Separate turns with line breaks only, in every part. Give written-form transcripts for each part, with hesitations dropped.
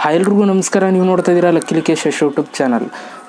Hi ಎಲ್ರಿಗೂ ನಮಸ್ಕಾರ. ನೀವು ನೋಡ್ತಾ ಇದ್ದೀರಾ lucky Likesh YouTube channel.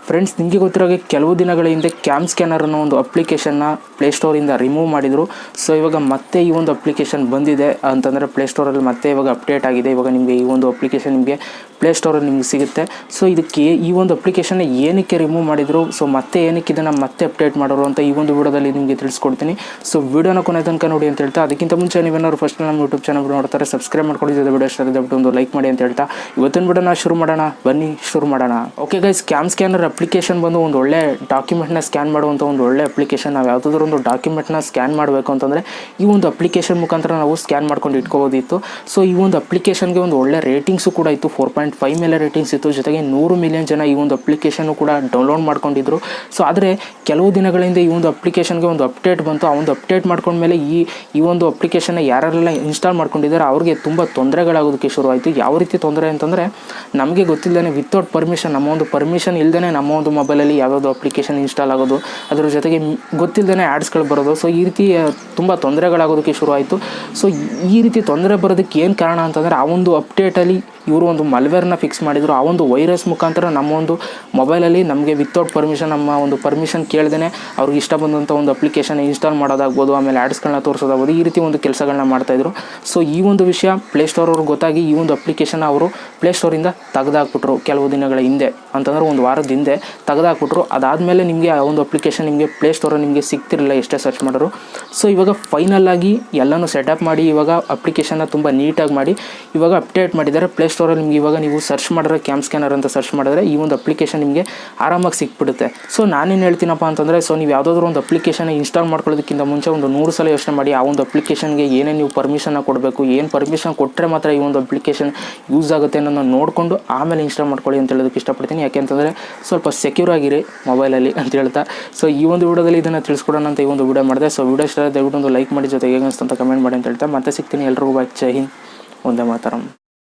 Friends, ನಿಮಗೆ ಗೊತ್ತಿರೋಗೆ ಕೆಲವು ದಿನಗಳ ಹಿಂದೆ ಕ್ಯಾಮ್ ಸ್ಕ್ಯಾನರ್ ಅನ್ನೋ ಒಂದು ಅಪ್ಲಿಕೇಶನ್ನ ಪ್ಲೇಸ್ಟೋರಿಂದ ರಿಮೂವ್ ಮಾಡಿದರು. ಸೊ ಇವಾಗ ಮತ್ತೆ ಈ ಒಂದು ಅಪ್ಲಿಕೇಶನ್ ಬಂದಿದೆ ಅಂತಂದರೆ ಪ್ಲೇಸ್ಟೋರಲ್ಲಿ ಮತ್ತೆ ಇವಾಗ ಅಪ್ಡೇಟ್ ಆಗಿದೆ. ಇವಾಗ ನಿಮಗೆ ಈ ಒಂದು ಅಪ್ಲಿಕೇಶನ್ ನಿಮಗೆ ಪ್ಲೇಸ್ಟೋರಲ್ಲಿ ನಿಮ್ಗೆ ಸಿಗುತ್ತೆ. ಸೊ ಇದಕ್ಕೆ ಈ ಒಂದು ಅಪ್ಲಿಕೇಶನ್ನ ಏನಕ್ಕೆ ರಿಮೂವ್ ಮಾಡಿದರು, ಸೊ ಮತ್ತೆ ಏನಕ್ಕೆ ಇದನ್ನು ಮತ್ತೆ ಅಪ್ಡೇಟ್ ಮಾಡೋರು ಅಂತ ಈ ಒಂದು ವಿಡಿಯೋದಲ್ಲಿ ನಿಮಗೆ ತಿಳಿಸ್ಕೊಡ್ತೀನಿ. ಸೊ ವಿಡಿಯೋನ ಕೊನೆ ತನಕ ನೋಡಿ ಅಂತ ಹೇಳ್ತಾ, ಅದಕ್ಕಿಂತ ಮುಂಚೆ ನೀವೇನಾದ್ರು ಫಸ್ಟ್ ನಮ್ಮ ಯೂಟ್ಯೂಬ್ ಚಾನಲ್ ನೋಡ್ತಾರೆ ಸಬ್ಸ್ಕ್ರೈಬ್ ಮಾಡ್ಕೊಂಡು ವಿಡಿಯೋ ಇಷ್ಟ ಆದರೆ ಒಂದು ಲೈಕ್ ಮಾಡಿ ಅಂತ ಹೇಳ್ತಾ ಇವತ್ತಿನ ವಿಡಿಯೋನ ಶುರು ಮಾಡೋಣ. ಬನ್ನಿ ಶುರು ಮಾಡೋಣ. Okay guys, cam scanner application ಬಂದು ಒಂದು ಒಳ್ಳೆ ಡಾಕ್ಯುಮೆಂಟ್ನ ಸ್ಕ್ಯಾನ್ ಮಾಡುವಂಥ ಒಂದು ಒಳ್ಳೆ ಅಪ್ಲಿಕೇಶನ್. ನಾವು ಯಾವುದಾದ್ರೂ ಒಂದು ಡಾಕ್ಯುಮೆಂಟ್ನ ಸ್ಕ್ಯಾನ್ ಮಾಡಬೇಕು ಅಂತಂದರೆ ಈ ಒಂದು ಅಪ್ಲಿಕೇಶನ್ ಮುಖಾಂತರ ನಾವು ಸ್ಕ್ಯಾನ್ ಮಾಡ್ಕೊಂಡು ಇಟ್ಕೋಬೋದಿತ್ತು. ಸೊ ಈ ಒಂದು ಅಪ್ಲಿಕೇಶನ್ಗೆ ಒಂದು ಒಳ್ಳೆ ರೇಟಿಂಗ್ಸು ಕೂಡ ಇತ್ತು, 4.5 ಮೇಲೆ ರೇಟಿಂಗ್ಸ್ ಇತ್ತು. ಜೊತೆಗೆ 100 ಮಿಲಿಯನ್ ಜನ ಈ ಒಂದು ಅಪ್ಲಿಕೇಶನ್ನು ಕೂಡ ಡೌನ್ಲೋಡ್ ಮಾಡ್ಕೊಂಡಿದ್ರು. ಸೊ ಆದರೆ ಕೆಲವು ದಿನಗಳಿಂದ ಈ ಒಂದು ಅಪ್ಲಿಕೇಶನ್ಗೆ ಒಂದು ಅಪ್ಡೇಟ್ ಬಂತು. ಆ ಒಂದು ಅಪ್ಡೇಟ್ ಮಾಡ್ಕೊಂಡ್ಮೇಲೆ ಈ ಒಂದು ಅಪ್ಲಿಕೇಶನ್ನ ಯಾರೆಲ್ಲ ಇನ್ಸ್ಟಾಲ್ ಮಾಡ್ಕೊಂಡಿದ್ದಾರೆ ಅವ್ರಿಗೆ ತುಂಬ ತೊಂದರೆಗಳಾಗೋದಕ್ಕೆ ಶುರುವಾಯಿತು. ಯಾವ ರೀತಿ ತೊಂದರೆ ಅಂತಂದರೆ, ನಮಗೆ ಗೊತ್ತಿಲ್ಲದೇ ವಿತೌಟ್ ಪರ್ಮಿಷನ್, ನಮ್ಮ ಒಂದು ಪರ್ಮಿಷನ್ ಇಲ್ಲದೇ ನಮ್ಮ ಒಂದು ಮೊಬೈಲಲ್ಲಿ ಯಾವುದಾದ್ರು ಅಪ್ಲಿಕೇಶನ್ ಇನ್ಸ್ಟಾಲ್ ಆಗೋದು, ಅದರ ಜೊತೆಗೆ ಗೊತ್ತಿಲ್ಲದೇ ಆ್ಯಡ್ಸ್ಗಳು ಬರೋದು. ಸೊ ಈ ರೀತಿ ತುಂಬ ತೊಂದರೆಗಳಾಗೋದಕ್ಕೆ ಶುರುವಾಯಿತು. ಸೊ ಈ ರೀತಿ ತೊಂದರೆ ಬರೋದಕ್ಕೆ ಏನು ಕಾರಣ ಅಂತಂದರೆ, ಆ ಒಂದು ಅಪ್ಡೇಟಲ್ಲಿ ಇವರು ಒಂದು ಮಲ್ವೇರ್ನ ಫಿಕ್ಸ್ ಮಾಡಿದರು. ಆ ಒಂದು ವೈರಸ್ ಮುಖಾಂತರ ನಮ್ಮ ಒಂದು ಮೊಬೈಲಲ್ಲಿ ನಮಗೆ ವಿತೌಟ್ ಪರ್ಮಿಷನ್, ನಮ್ಮ ಒಂದು ಪರ್ಮಿಷನ್ ಕೇಳ್ದೇ ಅವ್ರಿಗೆ ಇಷ್ಟ ಬಂದಂಥ ಒಂದು ಅಪ್ಲಿಕೇಶನ್ ಇನ್ಸ್ಟಾಲ್ ಮಾಡೋದಾಗ್ಬೋದು, ಆಮೇಲೆ ಆ್ಯಡ್ಸ್ಗಳನ್ನ ತೋರಿಸೋದಾಗ್ಬೋದು, ಈ ರೀತಿ ಒಂದು ಕೆಲಸಗಳನ್ನ ಮಾಡ್ತಾಯಿದ್ರು. ಸೊ ಈ ಒಂದು ವಿಷಯ ಪ್ಲೇಸ್ಟೋರ್ ಅವ್ರಿಗೆ ಗೊತ್ತಾಗಿ ಈ ಒಂದು ಅಪ್ಲಿಕೇಶನ್ ಅವರು ಪ್ಲೇಸ್ಟೋರಿಂದ ತೆಗೆದಾಕ್ಬಿಟ್ರು. ಕೆಲವು ದಿನಗಳ ಹಿಂದೆ ಅಂತಂದರೆ ಒಂದು ವಾರದ ಹಿಂದೆ ತೆಗೆದಾಕ್ಬಿಟ್ರು. ಅದಾದಮೇಲೆ ನಿಮಗೆ ಆ ಒಂದು ಅಪ್ಲಿಕೇಶನ್ ನಿಮಗೆ ಪ್ಲೇಸ್ಟೋರಲ್ಲಿ ನಿಮಗೆ ಸಿಗ್ತಿರಲಿಲ್ಲ ಎಷ್ಟೇ ಸರ್ಚ್ ಮಾಡೋರು. ಸೊ ಇವಾಗ ಫೈನಲ್ ಆಗಿ ಎಲ್ಲನೂ ಸೆಟಪ್ ಮಾಡಿ ಇವಾಗ ಅಪ್ಲಿಕೇಶನ್ನ ತುಂಬ ನೀಟಾಗಿ ಮಾಡಿ ಇವಾಗ ಅಪ್ಡೇಟ್ ಮಾಡಿದ್ದಾರೆ. ಪ್ಲೇಸ್ಟೋರಲ್ಲಿ ನಿಮಗೆ ಇವಾಗ ನೀವು ಸರ್ಚ್ ಮಾಡಿದ್ರೆ ಕ್ಯಾಮ್ ಸ್ಕ್ಯಾನರ್ ಅಂತ ಸರ್ಚ್ ಮಾಡಿದ್ರೆ ಈ ಒಂದು ಅಪ್ಲಿಕೇಶನ್ ನಿಮಗೆ ಆರಾಮಾಗಿ ಸಿಕ್ಬಿಡುತ್ತೆ. ಸೊ ನಾನೇನು ಹೇಳ್ತೀನಪ್ಪ ಅಂತಂದರೆ, ಸೊ ನೀವು ಯಾವುದಾದ್ರೂ ಒಂದು ಅಪ್ಲಿಕೇಶನ್ ಇನ್ಸ್ಟಾಲ್ ಮಾಡ್ಕೊಳ್ಳೋದಕ್ಕಿಂತ ಮುಂಚೆ ಒಂದು 100 ಸಲ ಯೋಚನೆ ಮಾಡಿ ಆ ಒಂದು ಅಪ್ಲಿಕೇಶನ್ಗೆ ಏನೇನು ನೀವು ಪರ್ಮಿಷನ್ನ ಕೊಡಬೇಕು, ಏನು ಪರ್ಮಿಷನ್ ಕೊಟ್ಟರೆ ಮಾತ್ರ ಈ ಒಂದು ಅಪ್ಲಿಕೇಶನ್ ಯೂಸ್ ಆಗುತ್ತೆ ಅನ್ನೋದನ್ನ ನೋಡಿಕೊಂಡು ಆಮೇಲೆ ಇನ್ಸ್ಟಾಲ್ ಮಾಡ್ಕೊಳ್ಳಿ ಅಂತ ಹೇಳೋದಕ್ಕೆ ಇಷ್ಟಪಡ್ತೀನಿ. ಯಾಕೆಂತಂದರೆ ಸ್ವಲ್ಪ ಸೆಕ್ಯೂರ್ ಆಗಿರಿ ಮೊಬೈಲಲ್ಲಿ ಅಂತ ಹೇಳ್ತಾ, ಸೊ ಈ ಒಂದು ವಿಡಿಯೋದಲ್ಲಿ ಇದನ್ನು ತಿಳಿಸ್ಕೊಡೋಣ ಅಂತ ಈ ಒಂದು ವಿಡಿಯೋ ಮಾಡಿದೆ. ಸೊ ವಿಡಿಯೋ ಇಷ್ಟ ದಯವಿಟ್ಟು ಒಂದು ಲೈಕ್ ಮಾಡಿ, ಜೊತೆಗೆ ಹೇಗೆ ಅನಿಸ್ತು ಅಂತ ಕಮೆಂಟ್ ಮಾಡಿ ಅಂತ ಹೇಳ್ತಾ ಮತ್ತೆ ಸಿಗ್ತೀನಿ. ಎಲ್ರಿಗೂ ಬಾಯ್. ಜೈ ಹಿಂದ್, ಒಂದೇ ಮಾತರಂ.